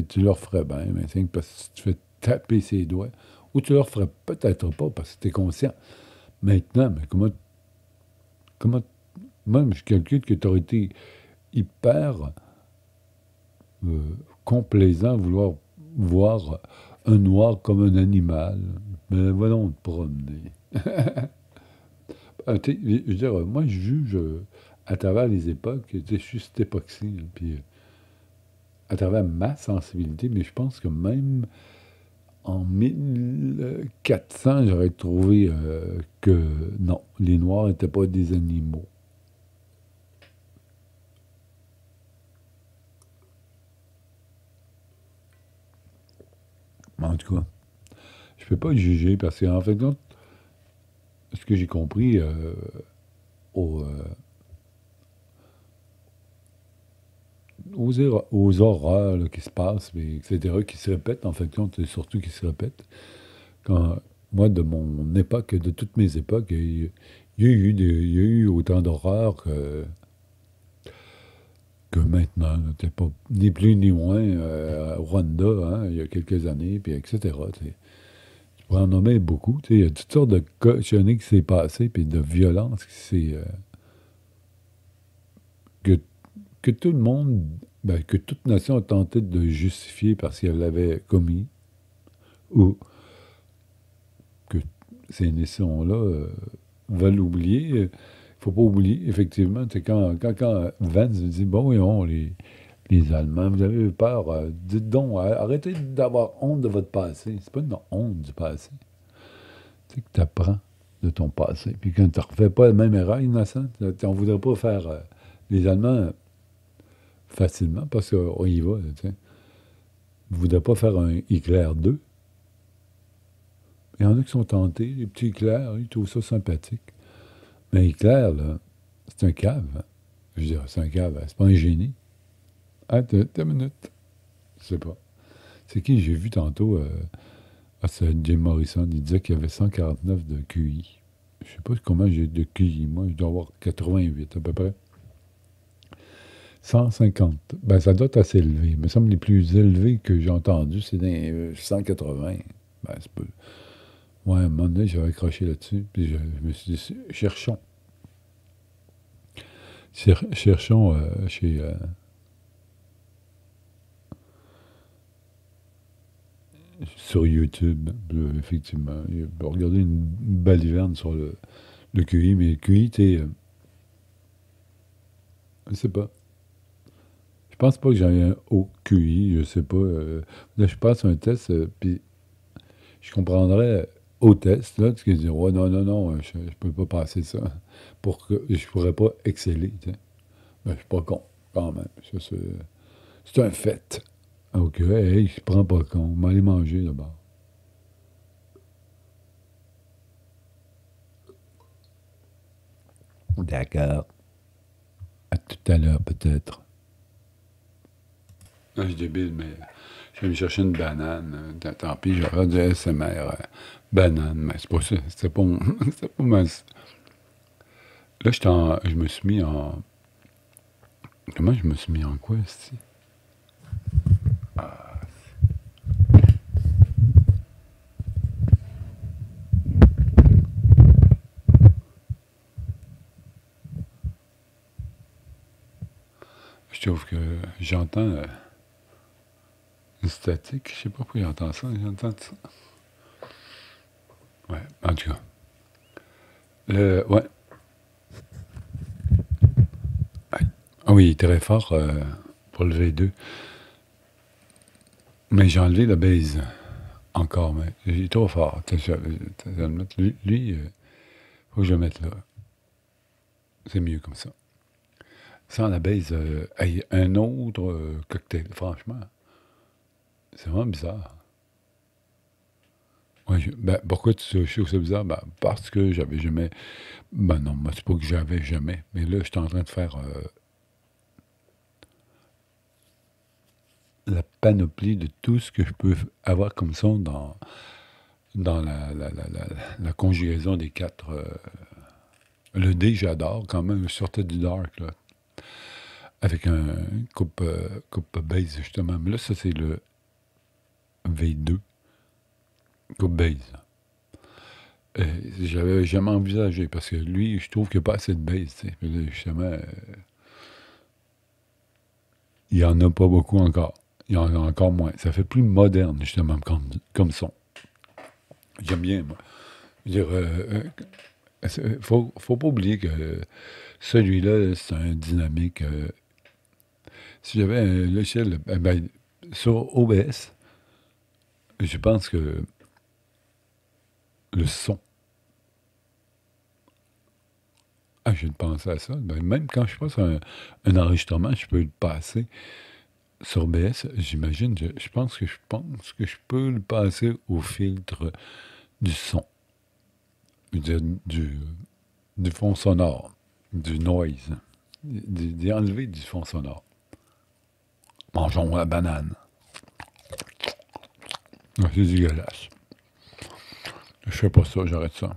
tu leur ferais bien, mais c'est parce que tu fais taper ses doigts. Ou tu leur ferais peut-être pas parce que tu es conscient. Maintenant, mais comment même je calcule que tu aurais été hyper euh, complaisant à vouloir voir un noir comme un animal. Mais voyons te promener. Je veux dire, moi, je juge à travers les époques. Je suis cette époque-ci, là, puis à travers ma sensibilité, mais je pense que même en 1400, j'aurais trouvé que non, les Noirs n'étaient pas des animaux. Mais en tout cas, je ne peux pas juger parce qu'en fait, ce que j'ai compris au, aux horreurs là, qui se passent, mais, etc., qui se répètent, en fait, compte, et surtout qui se répètent. Quand, moi, de mon époque, de toutes mes époques, il y a eu autant d'horreurs que maintenant. T'es pas ni plus ni moins au Rwanda, hein, il y a quelques années, puis etc. Tu pourrais en nommer beaucoup. Il y a toutes sortes de cochonneries qui s'est passé, puis de violence que, que tout le monde, ben, que toute nation a tenté de justifier parce qu'elle l'avait commis, ou que ces nations-là veulent oublier. Il ne faut pas oublier, effectivement, c'est quand Vance dit, bon, oui, les Allemands, vous avez eu peur, dites donc, arrêtez d'avoir honte de votre passé. C'est pas une honte du passé. C'est que tu apprends de ton passé. Puis quand tu ne refais pas la même erreur, innocent, on ne voudrait pas faire les Allemands facilement parce qu'on y va. Tu sais. On ne voudrait pas faire un Hitler 2. Il y en a qui sont tentés, les petits Hitler, ils trouvent ça sympathique. Mais Hitler, là, c'est un cave. Hein. Je veux dire, c'est un cave, c'est pas un génie. Attends une minute. Je sais pas. C'est qui j'ai vu tantôt? C'est Jim Morrison. Il disait qu'il y avait 149 de QI. Je sais pas comment j'ai de QI. Moi, je dois avoir 88 à peu près. 150. Ben, ça doit être assez élevé. Il me semble que les plus élevés que j'ai entendus, c'est dans 180. Ben, c'est peu. Ouais, à un moment donné, j'avais accroché là-dessus. Puis je me suis dit, cherchons. Cherchons chez. Sur YouTube, effectivement. Regardez une baliverne sur le QI, mais le QI, je sais pas. Je pense pas que j'ai un haut QI, je sais pas. Là, je passe un test, puis je comprendrais au test, là, tu vas dire, ouais, non, non, non, je peux pas passer ça. Pour que je pourrais pas exceller, tu sais. Ben, je suis pas con, quand même. Ça, c'est un fait. Ok, hey, je prends pas con. M'aller manger d'abord. D'accord. À tout à l'heure, peut-être. Ah, je débile, mais je vais me chercher une banane. Tant pis, j'aurai du SMR. Banane, mais c'est pas ça. C'était pas, c'était pas mal. Là, je me suis mis en. Comment je me suis mis en quoi, ici? Je trouve que j'entends une statique. Je sais pas pourquoi j'entends ça. J'entends ça. Ouais, en tout cas. Ouais. Ah oui, il est très fort pour le V2. Mais j'ai enlevé la base encore, mais il est trop fort. Lui, faut que je le mette là. C'est mieux comme ça. Sans la base, hey, un autre cocktail, franchement. C'est vraiment bizarre. Ouais, ben, pourquoi je trouve ça bizarre? Ben, parce que j'avais jamais. Ben non, moi, c'est pas que j'avais jamais. Mais là, je suis en train de faire la panoplie de tout ce que je peux avoir comme son dans la conjugaison des quatre Le D, j'adore quand même. Je sortais du dark, là, avec un coupe bass, justement. Mais là, ça, c'est le V2, coupe bass. J'avais jamais envisagé, parce que lui, je trouve qu'il n'y a pas assez de bass, tu sais. Puis là, justement, il n'y en a pas beaucoup encore. Il y en a encore moins. Ça fait plus moderne, justement, comme son. J'aime bien, moi. Je veux dire, faut pas oublier que celui-là, c'est un dynamique. Si j'avais un logiciel, ben, sur OBS, je pense que le son. Ah, j'ai pensé à ça. Ben, même quand je passe un enregistrement, je peux le passer sur OBS. J'imagine, je pense que je peux le passer au filtre du son, je veux dire, du fond sonore, du noise, d'y enlever du fond sonore. Mangeons la banane. Ah, c'est dégueulasse. Je fais pas ça, j'arrête ça.